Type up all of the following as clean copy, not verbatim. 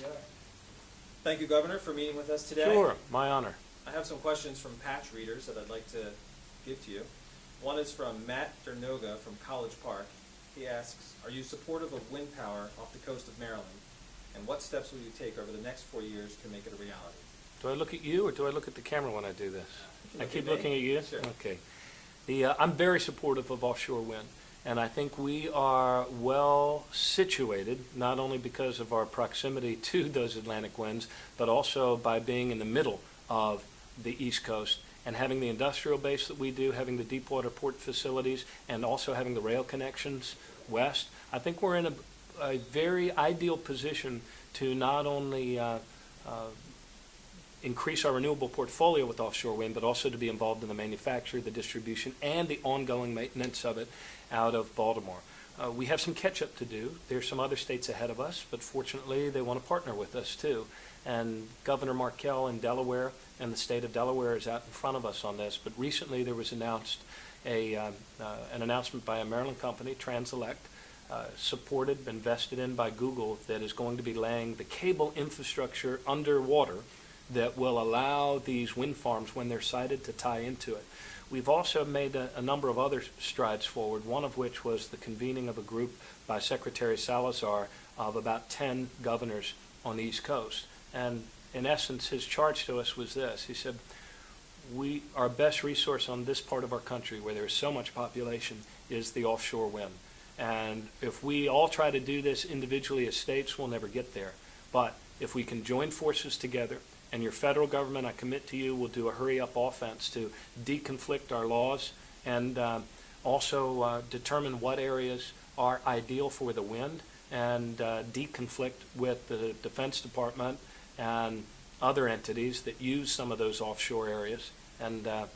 Yeah. Thank you, Governor, for meeting with us today. Sure, my honor. I have some questions from patch readers that I'd like to give to you. One is from Matt Dernoga from College Park. He asks, are you supportive of wind power off the coast of Maryland? And what steps will you take over the next 4 years to make it a reality? Do I look at you or do I look at the camera when I do this? I keep me. looking at you? Sure. Okay. I'm very supportive of offshore wind, and I think we are well situated, not only because of our proximity to those Atlantic winds, but also by being in the middle of the East Coast and having the industrial base that we do, having the deep water port facilities, and also having the rail connections west. I think we're in a very ideal position to not only increase our renewable portfolio with offshore wind, but also to be involved in the manufacture, the distribution, and the ongoing maintenance of it out of Baltimore. We have some catch-up to do. There's some other states ahead of us, but fortunately they want to partner with us too. And Governor Markell in Delaware and the state of Delaware is out in front of us on this. But recently there was announced an announcement by a Maryland company, Transelect, supported, invested in by Google, that is going to be laying the cable infrastructure underwater that will allow these wind farms, when they're sited, to tie into it. We've also made a number of other strides forward, one of which was the convening of a group by Secretary Salazar of about 10 governors on the East Coast. And in essence, his charge to us was this. He said, our best resource on this part of our country, where there's so much population, is the offshore wind. And if we all try to do this individually as states, we'll never get there. But if we can join forces together, and your federal government, I commit to you, will do a hurry-up offense to deconflict our laws and also determine what areas are ideal for the wind and deconflict with the Defense Department and other entities that use some of those offshore areas, and the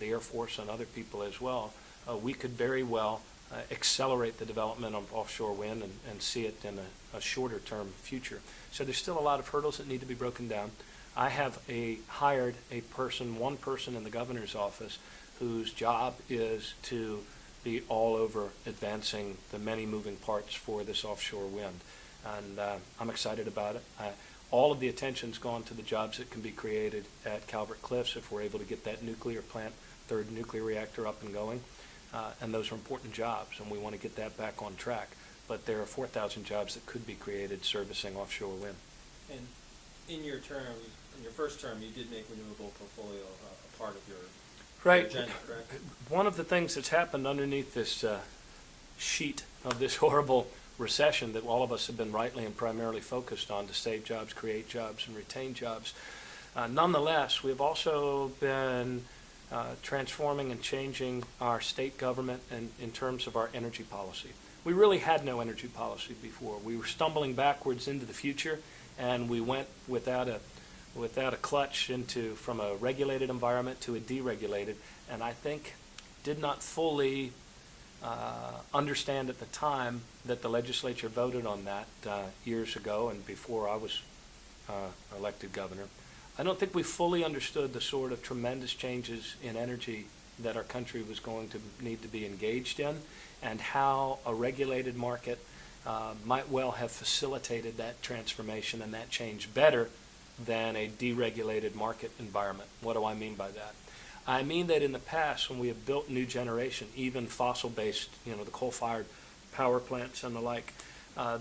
Air Force and other people as well. We could very well accelerate the development of offshore wind and see it in a shorter-term future. So there's still a lot of hurdles that need to be broken down. I have hired one person in the governor's office whose job is to be all over advancing the many moving parts for this offshore wind. And I'm excited about it. All of the attention's gone to the jobs that can be created at Calvert Cliffs if we're able to get that nuclear plant, third nuclear reactor, up and going. And those are important jobs, and we want to get that back on track. But there are 4,000 jobs that could be created servicing offshore wind. And in your first term, you did make renewable portfolio a part of your agenda, correct? One of the things that's happened underneath this sheet of this horrible recession that all of us have been rightly and primarily focused on to save jobs, create jobs, and retain jobs. Nonetheless, we've also been transforming and changing our state government in terms of our energy policy. We really had no energy policy before. We were stumbling backwards into the future, and we went without a clutch from a regulated environment to a deregulated, and I think did not fully understand at the time that the legislature voted on that years ago and before I was elected governor. I don't think we fully understood the sort of tremendous changes in energy that our country was going to need to be engaged in, and how a regulated market might well have facilitated that transformation and that change better than a deregulated market environment. What do I mean by that? I mean that in the past, when we have built new generation, even fossil-based, the coal-fired power plants and the like,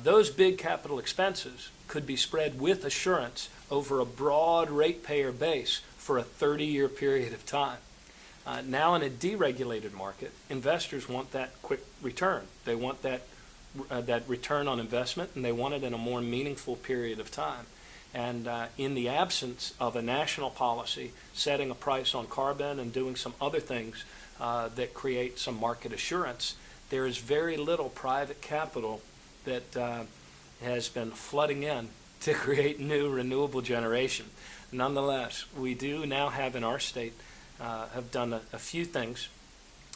those big capital expenses could be spread with assurance over a broad ratepayer base for a 30-year period of time. Now in a deregulated market, investors want that quick return. They want that return on investment, and they want it in a more meaningful period of time. And in the absence of a national policy setting a price on carbon and doing some other things that create some market assurance, there is very little private capital that has been flooding in to create new renewable generation. Nonetheless, we do now have in our state, have done a few things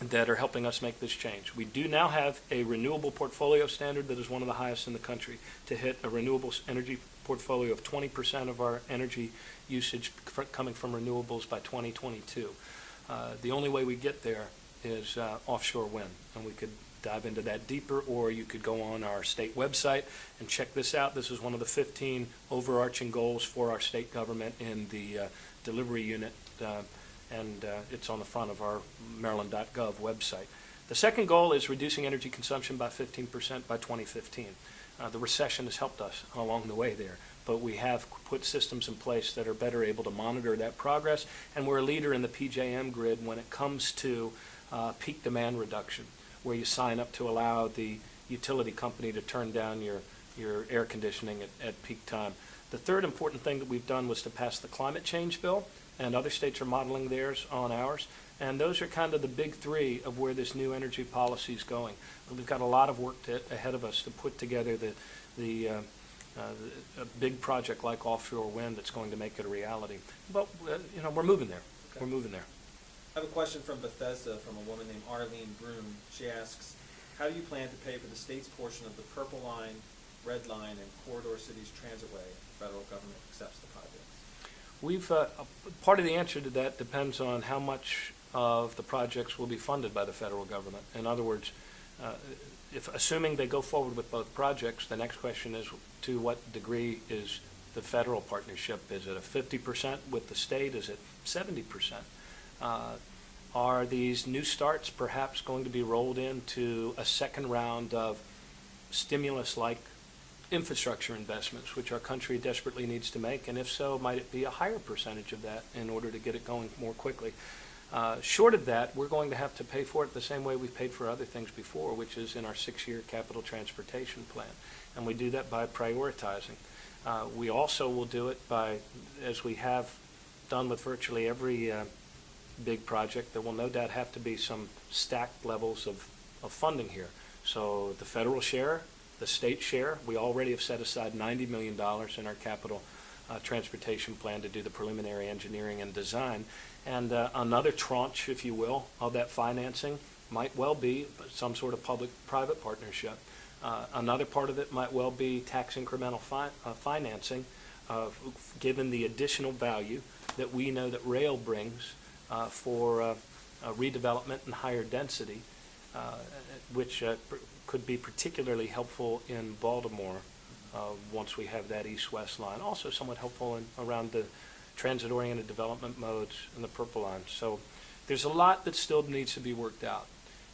that are helping us make this change. We do now have a renewable portfolio standard that is one of the highest in the country, to hit a renewable energy portfolio of 20% of our energy usage coming from renewables by 2022. The only way we get there is offshore wind, and we could dive into that deeper, or you could go on our state website and check this out. This is one of the 15 overarching goals for our state government in the delivery unit, and it's on the front of our maryland.gov website. The second goal is reducing energy consumption by 15% by 2015. The recession has helped us along the way there, but we have put systems in place that are better able to monitor that progress, and we're a leader in the PJM grid when it comes to peak demand reduction, where you sign up to allow the utility company to turn down your air conditioning at peak time. The third important thing that we've done was to pass the climate change bill, and other states are modeling theirs on ours. And those are kind of the big three of where this new energy policy is going. We've got a lot of work ahead of us to put together a big project like offshore wind that's going to make it a reality. But we're moving there. Okay. We're moving there. I have a question from Bethesda from a woman named Arlene Broom. She asks, how do you plan to pay for the state's portion of the Purple Line, Red Line, and Corridor Cities Transitway if the federal government accepts the projects? We've part of the answer to that depends on how much of the projects will be funded by the federal government. In other words, if assuming they go forward with both projects, the next question is to what degree is the federal partnership? Is it a 50% with the state? Is it 70%? Are these new starts perhaps going to be rolled into a second round of stimulus-like infrastructure investments, which our country desperately needs to make? And if so, might it be a higher percentage of that in order to get it going more quickly? Short of that, we're going to have to pay for it the same way we've paid for other things before, which is in our 6-year capital transportation plan. And we do that by prioritizing. We also will do it by, as we have done with virtually every big project, there will no doubt have to be some stacked levels of funding here. So the federal share, the state share, we already have set aside $90 million in our capital transportation plan to do the preliminary engineering and design. And another tranche, if you will, of that financing might well be some sort of public-private partnership. Another part of it might well be tax incremental financing, given the additional value that we know that rail brings for redevelopment and higher density, which could be particularly helpful in Baltimore once we have that east-west line. Also somewhat helpful around the transit-oriented development modes and the Purple Line. So there's a lot that still needs to be worked out.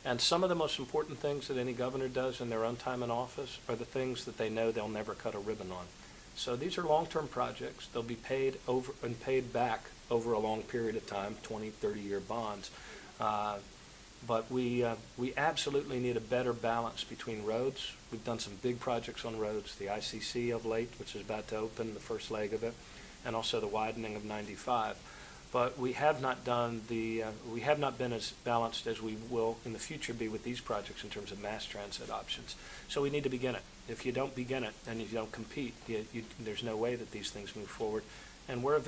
And some of the most important things that any governor does in their own time in office are the things that they know they'll never cut a ribbon on. So these are long-term projects. They'll be paid over and paid back over a long period of time, 20, 30-year bonds. But we absolutely need a better balance between roads. We've done some big projects on roads, the ICC of late, which is about to open, the first leg of it, and also the widening of 95. But we have not done we have not been as balanced as we will in the future be with these projects in terms of mass transit options. So we need to begin it. If you don't begin it and if you don't compete, there's no way that these things move forward. And we're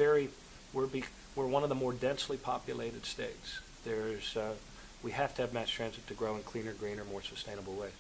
one of the more densely populated states. We have to have mass transit to grow in cleaner, greener, more sustainable ways.